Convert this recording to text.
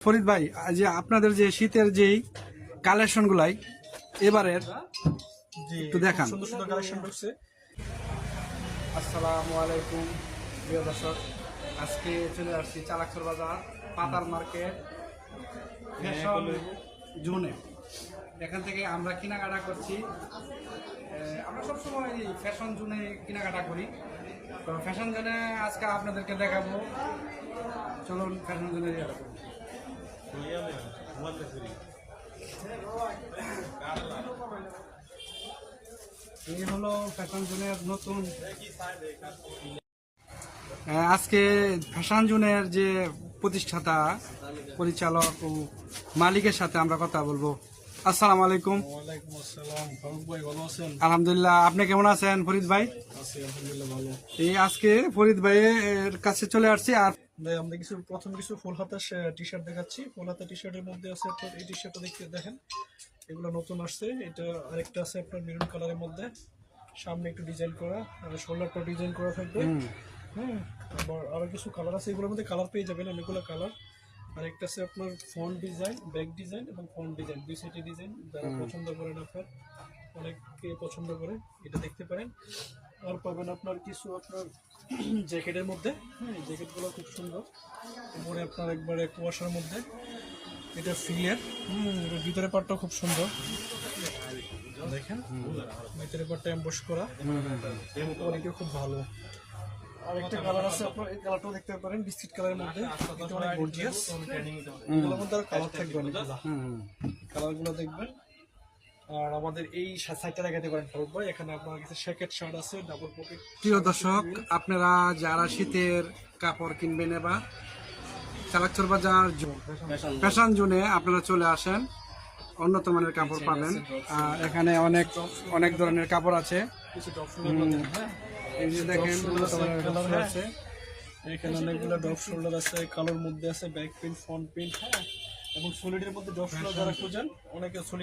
ফরিদ ভাই, যে আপনাদের যে শীতের যেই কালেকশন গুলাই এবারের একটু দেখান। সুন্দর সুন্দর কালেকশন ঢুকছে। আসসালামু আলাইকুম প্রিয় দর্শক, আজকে চলে আসছি চালাকচর বাজার পাতার মার্কেট ফ্যাশন জোনে। এখান থেকে আমরা কেনাকাটা করছি। আমরা সবসময় এই ফ্যাশন জোনে কেনাকাটা করি। তো ফ্যাশন জোনে আজকে আপনাদেরকে দেখাবো, চলুন ফ্যাশন জোনে যাবো। এই হলো ফ্যাশন জোনের নতুন। আজকে ফ্যাশন জোনের যে প্রতিষ্ঠাতা, পরিচালক ও মালিকের সাথে আমরা কথা বলবো। আসসালামু আলাইকুম। ওয়ালাইকুম আসসালাম। ফারুক ভাই ভালো আছেন? আলহামদুলিল্লাহ, আপনি কেমন আছেন ফরিদ ভাই? আছি আলহামদুলিল্লাহ ভালো। এই আজকে ফরিদ ভাইয়ের কাছে চলে আসছি। আর ভাই আমরা প্রথম কিছু ফুল হাতা টি শার্ট দেখাচ্ছি। ফুল হাতা টি শার্টের মধ্যে আছে আপনার এই টি শার্টটা দেখেন, এগুলো নতুন আসছে। এটা আরেকটা আছে আপনার মেরুন কালারের মধ্যে, সামনে একটু ডিজাইন করা আর শোল্ডারটা ডিজাইন করা থাকবে। আবার আরো কিছু কালার আছে, এগুলোর মধ্যে কালার পেয়ে যাবেন অনেকগুলো কালার। আর একটা আছে আপনার ফ্রন্ট ডিজাইন, ব্যাক ডিজাইন এবং ফ্রন্ট ডিজাইন, দুই সাইডে ডিজাইন। যারা পছন্দ করেন আপনার, অনেকে পছন্দ করে, এটা দেখতে পারেন। আর পাবেন আপনার কিছু আপনার জ্যাকেটের মধ্যে। হ্যাঁ, এই জ্যাকেটগুলো খুব সুন্দর, উপরে আপনার একবারে কুয়াশার মধ্যে। এটা ফিলের, এটার ভিতরে পাটটা খুব সুন্দর দেখেন, ভিতরে পাটটা এমবস করা, কোয়ালিটি খুব ভালো। আর একটা কালার আছে আপনার, এই কালারটাও দেখতে পারেন, বিস্কিট কালারের মধ্যে। এটা অনেক গর্জিয়াস, এগুলোর মধ্যে আরো কালার থাকবে অনেকগুলো, কালারগুলো দেখবেন। আর আমাদের এই সাইডটা দেখাতে পারেন ফারুক ভাই, এখানে আপনার কাছে জ্যাকেট শার্ট আছে ডাবল পকেট। প্রিয় দর্শক, আপনারা যারা শীতের কাপড় কিনবেন এবার চালাকচর বাজার ফ্যাশন জোনে আপনারা চলে আসেন, উন্নত মানের কাপড় পাবেন। এখানে অনেক অনেক ধরনের কাপড় আছে। কিছু ডপ শোল্ডার, হ্যাঁ এই যে দেখেন, উন্নত মানের কালার কাপড় আছে। এখানে অনেকগুলো ডপ শোল্ডার আছে, কালোর মধ্যে আছে, ব্যাক প্রিন্ট, ফ্রন্ট প্রিন্ট, হ্যাঁ। এবং সলিডের মধ্যে ডপ শোল্ডার যারা খুঁজেন, অনেকে সলিড